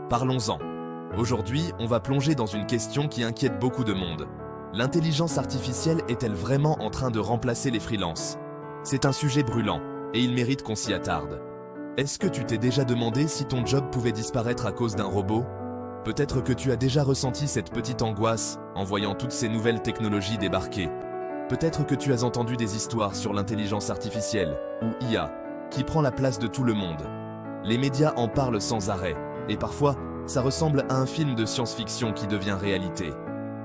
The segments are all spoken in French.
Parlons-en. Aujourd'hui, on va plonger dans une question qui inquiète beaucoup de monde. L'intelligence artificielle est-elle vraiment en train de remplacer les freelances? C'est un sujet brûlant, et il mérite qu'on s'y attarde. Est-ce que tu t'es déjà demandé si ton job pouvait disparaître à cause d'un robot? Peut-être que tu as déjà ressenti cette petite angoisse en voyant toutes ces nouvelles technologies débarquer. Peut-être que tu as entendu des histoires sur l'intelligence artificielle, ou IA, qui prend la place de tout le monde. Les médias en parlent sans arrêt, et parfois, ça ressemble à un film de science-fiction qui devient réalité.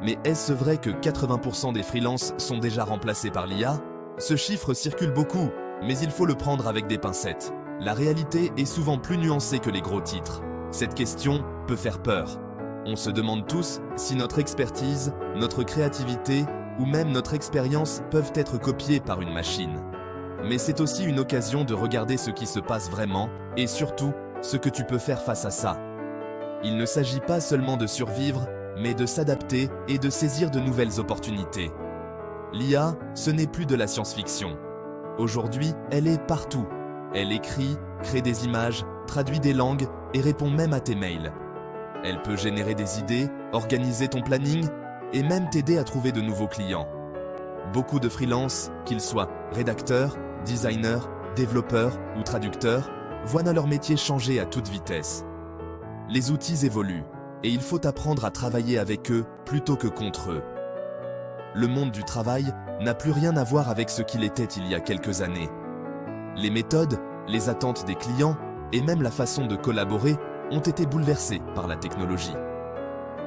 Mais est-ce vrai que 80% des freelances sont déjà remplacés par l'IA? Ce chiffre circule beaucoup, mais il faut le prendre avec des pincettes. La réalité est souvent plus nuancée que les gros titres. Cette question peut faire peur. On se demande tous si notre expertise, notre créativité ou même notre expérience peuvent être copiées par une machine. Mais c'est aussi une occasion de regarder ce qui se passe vraiment et surtout ce que tu peux faire face à ça. Il ne s'agit pas seulement de survivre, mais de s'adapter et de saisir de nouvelles opportunités. L'IA, ce n'est plus de la science-fiction. Aujourd'hui, elle est partout. Elle écrit, crée des images, traduit des langues et répond même à tes mails. Elle peut générer des idées, organiser ton planning et même t'aider à trouver de nouveaux clients. Beaucoup de freelances, qu'ils soient rédacteurs, designers, développeurs ou traducteurs, voient leur métier changer à toute vitesse. Les outils évoluent et il faut apprendre à travailler avec eux plutôt que contre eux. Le monde du travail n'a plus rien à voir avec ce qu'il était il y a quelques années. Les méthodes, les attentes des clients et même la façon de collaborer ont été bouleversées par la technologie.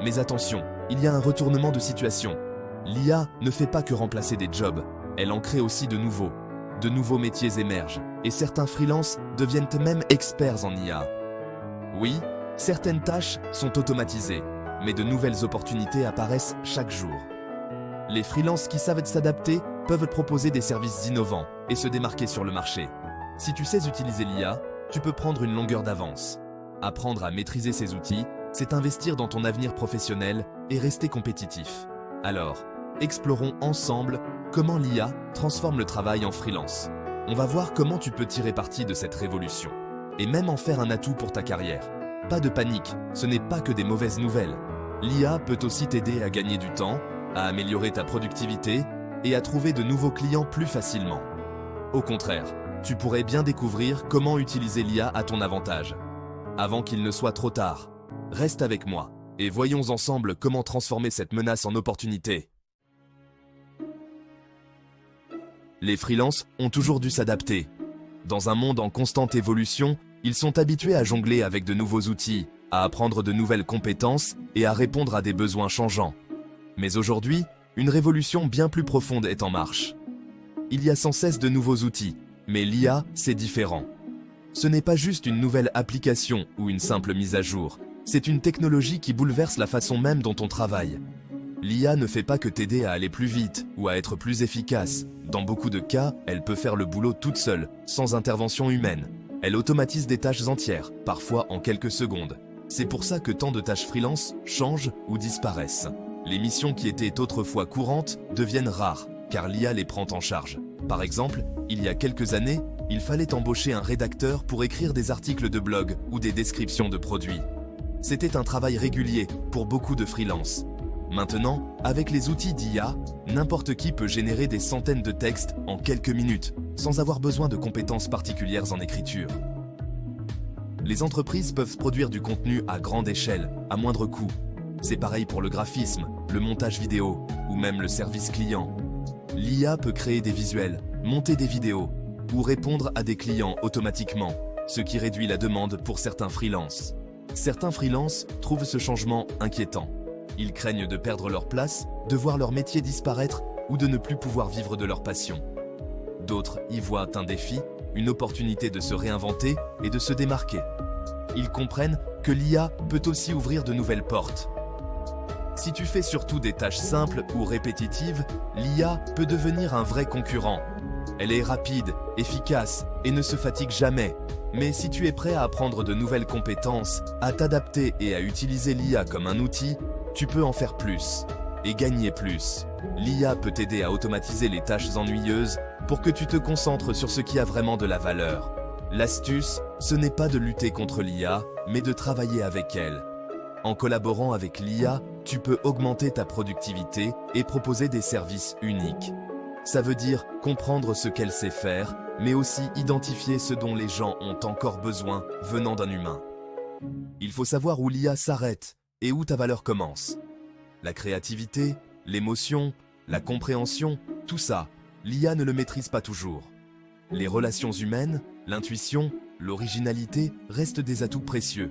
Mais attention, il y a un retournement de situation. L'IA ne fait pas que remplacer des jobs, elle en crée aussi de nouveaux. De nouveaux métiers émergent et certains freelances deviennent même experts en IA. Oui, certaines tâches sont automatisées, mais de nouvelles opportunités apparaissent chaque jour. Les freelances qui savent s'adapter peuvent proposer des services innovants et se démarquer sur le marché. Si tu sais utiliser l'IA, tu peux prendre une longueur d'avance. Apprendre à maîtriser ces outils, c'est investir dans ton avenir professionnel et rester compétitif. Alors, explorons ensemble comment l'IA transforme le travail en freelance. On va voir comment tu peux tirer parti de cette révolution et même en faire un atout pour ta carrière. Pas de panique, ce n'est pas que des mauvaises nouvelles. L'IA peut aussi t'aider à gagner du temps, à améliorer ta productivité et à trouver de nouveaux clients plus facilement. Au contraire, tu pourrais bien découvrir comment utiliser l'IA à ton avantage. Avant qu'il ne soit trop tard, reste avec moi et voyons ensemble comment transformer cette menace en opportunité. Les freelances ont toujours dû s'adapter. Dans un monde en constante évolution, ils sont habitués à jongler avec de nouveaux outils, à apprendre de nouvelles compétences et à répondre à des besoins changeants. Mais aujourd'hui, une révolution bien plus profonde est en marche. Il y a sans cesse de nouveaux outils, mais l'IA, c'est différent. Ce n'est pas juste une nouvelle application ou une simple mise à jour, c'est une technologie qui bouleverse la façon même dont on travaille. L'IA ne fait pas que t'aider à aller plus vite ou à être plus efficace. Dans beaucoup de cas, elle peut faire le boulot toute seule, sans intervention humaine. Elle automatise des tâches entières, parfois en quelques secondes. C'est pour ça que tant de tâches freelance changent ou disparaissent. Les missions qui étaient autrefois courantes deviennent rares, car l'IA les prend en charge. Par exemple, il y a quelques années, il fallait embaucher un rédacteur pour écrire des articles de blog ou des descriptions de produits. C'était un travail régulier pour beaucoup de freelance. Maintenant, avec les outils d'IA, n'importe qui peut générer des centaines de textes en quelques minutes, sans avoir besoin de compétences particulières en écriture. Les entreprises peuvent produire du contenu à grande échelle, à moindre coût. C'est pareil pour le graphisme, le montage vidéo ou même le service client. L'IA peut créer des visuels, monter des vidéos ou répondre à des clients automatiquement, ce qui réduit la demande pour certains freelances. Certains freelances trouvent ce changement inquiétant. Ils craignent de perdre leur place, de voir leur métier disparaître ou de ne plus pouvoir vivre de leur passion. D'autres y voient un défi, une opportunité de se réinventer et de se démarquer. Ils comprennent que l'IA peut aussi ouvrir de nouvelles portes. Si tu fais surtout des tâches simples ou répétitives, l'IA peut devenir un vrai concurrent. Elle est rapide, efficace et ne se fatigue jamais. Mais si tu es prêt à apprendre de nouvelles compétences, à t'adapter et à utiliser l'IA comme un outil, tu peux en faire plus et gagner plus. L'IA peut t'aider à automatiser les tâches ennuyeuses pour que tu te concentres sur ce qui a vraiment de la valeur. L'astuce, ce n'est pas de lutter contre l'IA, mais de travailler avec elle. En collaborant avec l'IA, tu peux augmenter ta productivité et proposer des services uniques. Ça veut dire comprendre ce qu'elle sait faire, mais aussi identifier ce dont les gens ont encore besoin venant d'un humain. Il faut savoir où l'IA s'arrête et où ta valeur commence. La créativité, l'émotion, la compréhension, tout ça, l'IA ne le maîtrise pas toujours. Les relations humaines, l'intuition, l'originalité restent des atouts précieux.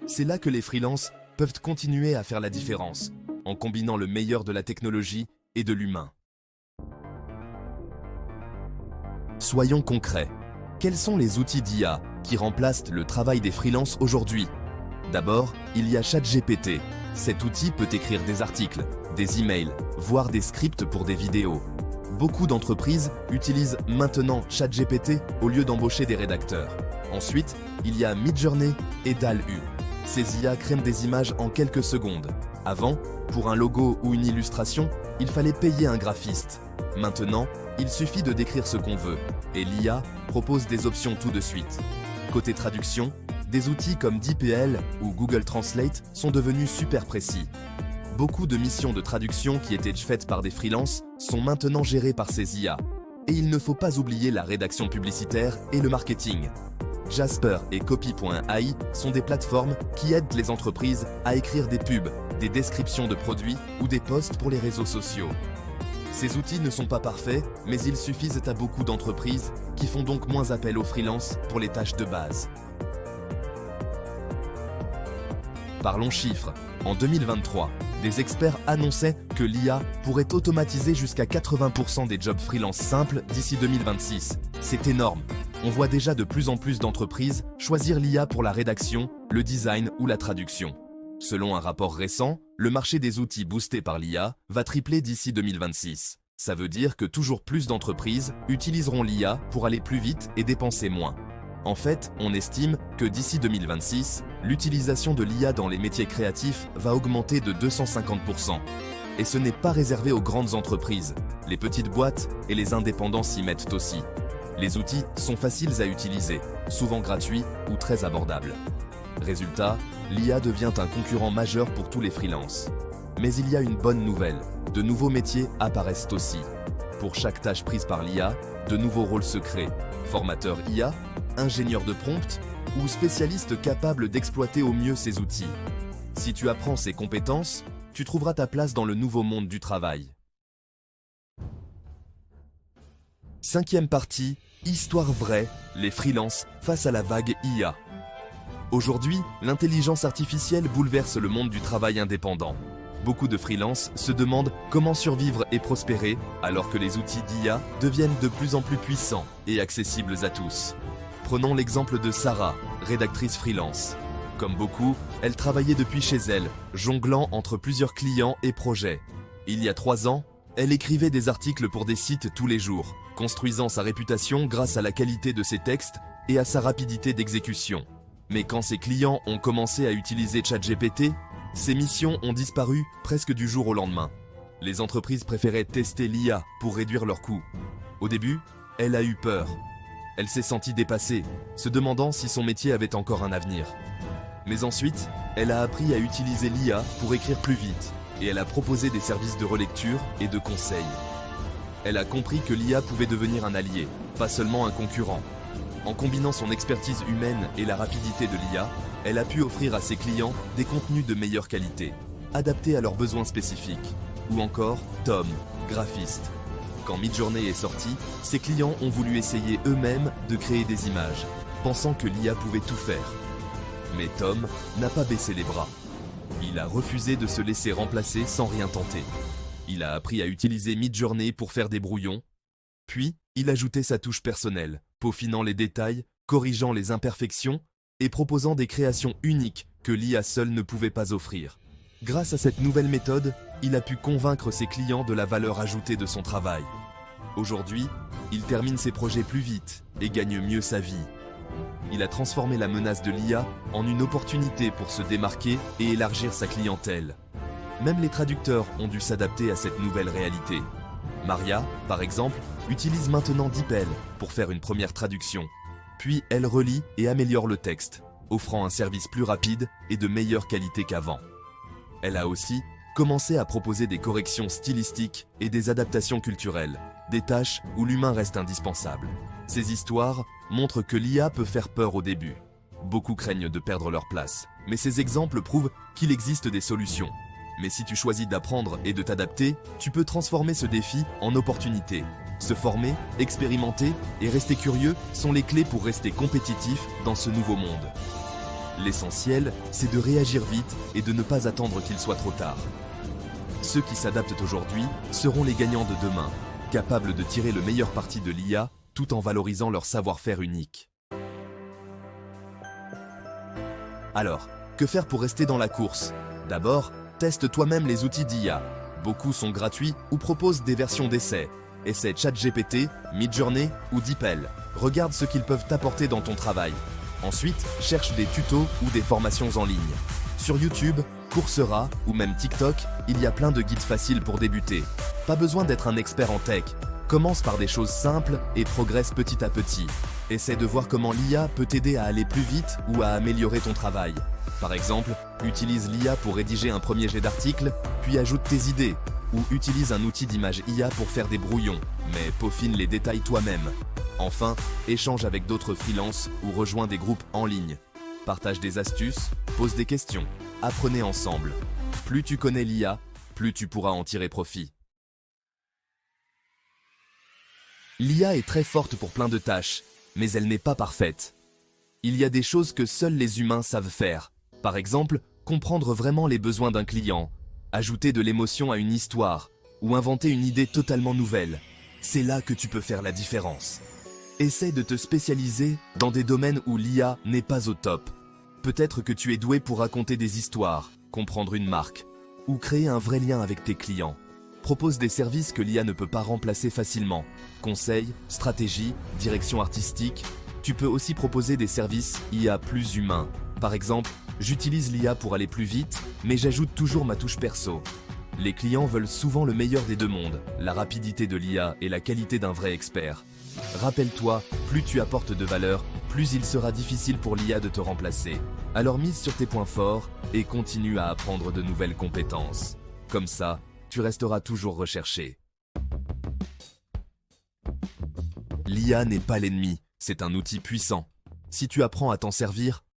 C'est là que les freelances peuvent continuer à faire la différence, en combinant le meilleur de la technologie et de l'humain. Soyons concrets. Quels sont les outils d'IA qui remplacent le travail des freelances aujourd'hui? D'abord, il y a ChatGPT. Cet outil peut écrire des articles, des emails, voire des scripts pour des vidéos. Beaucoup d'entreprises utilisent maintenant ChatGPT au lieu d'embaucher des rédacteurs. Ensuite, il y a Midjourney et DALL-E. Ces IA créent des images en quelques secondes. Avant, pour un logo ou une illustration, il fallait payer un graphiste. Maintenant, il suffit de décrire ce qu'on veut, et l'IA propose des options tout de suite. Côté traduction, des outils comme DeepL ou Google Translate sont devenus super précis. Beaucoup de missions de traduction qui étaient faites par des freelances sont maintenant gérées par ces IA. Et il ne faut pas oublier la rédaction publicitaire et le marketing. Jasper et Copy.ai sont des plateformes qui aident les entreprises à écrire des pubs, des descriptions de produits ou des posts pour les réseaux sociaux. Ces outils ne sont pas parfaits, mais ils suffisent à beaucoup d'entreprises qui font donc moins appel aux freelances pour les tâches de base. Parlons chiffres. En 2023, des experts annonçaient que l'IA pourrait automatiser jusqu'à 80% des jobs freelance simples d'ici 2026. C'est énorme. On voit déjà de plus en plus d'entreprises choisir l'IA pour la rédaction, le design ou la traduction. Selon un rapport récent, le marché des outils boostés par l'IA va tripler d'ici 2026. Ça veut dire que toujours plus d'entreprises utiliseront l'IA pour aller plus vite et dépenser moins. En fait, on estime que d'ici 2026, l'utilisation de l'IA dans les métiers créatifs va augmenter de 250%. Et ce n'est pas réservé aux grandes entreprises. Les petites boîtes et les indépendants s'y mettent aussi. Les outils sont faciles à utiliser, souvent gratuits ou très abordables. Résultat, l'IA devient un concurrent majeur pour tous les freelances. Mais il y a une bonne nouvelle, de nouveaux métiers apparaissent aussi. Pour chaque tâche prise par l'IA, de nouveaux rôles se créent. Formateur IA, ingénieur de prompt ou spécialiste capable d'exploiter au mieux ces outils. Si tu apprends ces compétences, tu trouveras ta place dans le nouveau monde du travail. Cinquième partie, histoire vraie, les freelances face à la vague IA. Aujourd'hui, l'intelligence artificielle bouleverse le monde du travail indépendant. Beaucoup de freelances se demandent comment survivre et prospérer alors que les outils d'IA deviennent de plus en plus puissants et accessibles à tous. Prenons l'exemple de Sarah, rédactrice freelance. Comme beaucoup, elle travaillait depuis chez elle, jonglant entre plusieurs clients et projets. Il y a 3 ans, elle écrivait des articles pour des sites tous les jours, construisant sa réputation grâce à la qualité de ses textes et à sa rapidité d'exécution. Mais quand ses clients ont commencé à utiliser ChatGPT, ses missions ont disparu presque du jour au lendemain. Les entreprises préféraient tester l'IA pour réduire leurs coûts. Au début, elle a eu peur. Elle s'est sentie dépassée, se demandant si son métier avait encore un avenir. Mais ensuite, elle a appris à utiliser l'IA pour écrire plus vite, et elle a proposé des services de relecture et de conseil. Elle a compris que l'IA pouvait devenir un allié, pas seulement un concurrent. En combinant son expertise humaine et la rapidité de l'IA, elle a pu offrir à ses clients des contenus de meilleure qualité, adaptés à leurs besoins spécifiques. Ou encore, Tom, graphiste. Quand Midjourney est sorti, ses clients ont voulu essayer eux-mêmes de créer des images, pensant que l'IA pouvait tout faire. Mais Tom n'a pas baissé les bras. Il a refusé de se laisser remplacer sans rien tenter. Il a appris à utiliser Midjourney pour faire des brouillons, puis il ajoutait sa touche personnelle, peaufinant les détails, corrigeant les imperfections et proposant des créations uniques que l'IA seule ne pouvait pas offrir. Grâce à cette nouvelle méthode, il a pu convaincre ses clients de la valeur ajoutée de son travail. Aujourd'hui, il termine ses projets plus vite et gagne mieux sa vie. Il a transformé la menace de l'IA en une opportunité pour se démarquer et élargir sa clientèle. Même les traducteurs ont dû s'adapter à cette nouvelle réalité. Maria, par exemple, utilise maintenant DeepL pour faire une première traduction. Puis elle relit et améliore le texte, offrant un service plus rapide et de meilleure qualité qu'avant. Elle a aussi commencé à proposer des corrections stylistiques et des adaptations culturelles, des tâches où l'humain reste indispensable. Ces histoires montrent que l'IA peut faire peur au début. Beaucoup craignent de perdre leur place, mais ces exemples prouvent qu'il existe des solutions. Mais si tu choisis d'apprendre et de t'adapter, tu peux transformer ce défi en opportunité. Se former, expérimenter et rester curieux sont les clés pour rester compétitif dans ce nouveau monde. L'essentiel, c'est de réagir vite et de ne pas attendre qu'il soit trop tard. Ceux qui s'adaptent aujourd'hui seront les gagnants de demain, capables de tirer le meilleur parti de l'IA tout en valorisant leur savoir-faire unique. Alors, que faire pour rester dans la course? D'abord, teste toi-même les outils d'IA. Beaucoup sont gratuits ou proposent des versions d'essai. Essaie ChatGPT, Midjourney ou DeepL. Regarde ce qu'ils peuvent t'apporter dans ton travail. Ensuite, cherche des tutos ou des formations en ligne. Sur YouTube, Coursera ou même TikTok, il y a plein de guides faciles pour débuter. Pas besoin d'être un expert en tech. Commence par des choses simples et progresse petit à petit. Essaie de voir comment l'IA peut t'aider à aller plus vite ou à améliorer ton travail. Par exemple, utilise l'IA pour rédiger un premier jet d'article, puis ajoute tes idées. Ou utilise un outil d'image IA pour faire des brouillons, mais peaufine les détails toi-même. Enfin, échange avec d'autres freelances ou rejoins des groupes en ligne. Partage des astuces, pose des questions, apprenez ensemble. Plus tu connais l'IA, plus tu pourras en tirer profit. L'IA est très forte pour plein de tâches, mais elle n'est pas parfaite. Il y a des choses que seuls les humains savent faire. Par exemple, comprendre vraiment les besoins d'un client, ajouter de l'émotion à une histoire ou inventer une idée totalement nouvelle. C'est là que tu peux faire la différence. Essaie de te spécialiser dans des domaines où l'IA n'est pas au top. Peut-être que tu es doué pour raconter des histoires, comprendre une marque ou créer un vrai lien avec tes clients. Propose des services que l'IA ne peut pas remplacer facilement. Conseils, stratégies, direction artistique. Tu peux aussi proposer des services IA plus humains. Par exemple, j'utilise l'IA pour aller plus vite, mais j'ajoute toujours ma touche perso. Les clients veulent souvent le meilleur des deux mondes, la rapidité de l'IA et la qualité d'un vrai expert. Rappelle-toi, plus tu apportes de valeur, plus il sera difficile pour l'IA de te remplacer. Alors mise sur tes points forts et continue à apprendre de nouvelles compétences. Comme ça, tu resteras toujours recherché. L'IA n'est pas l'ennemi, c'est un outil puissant. Si tu apprends à t'en servir,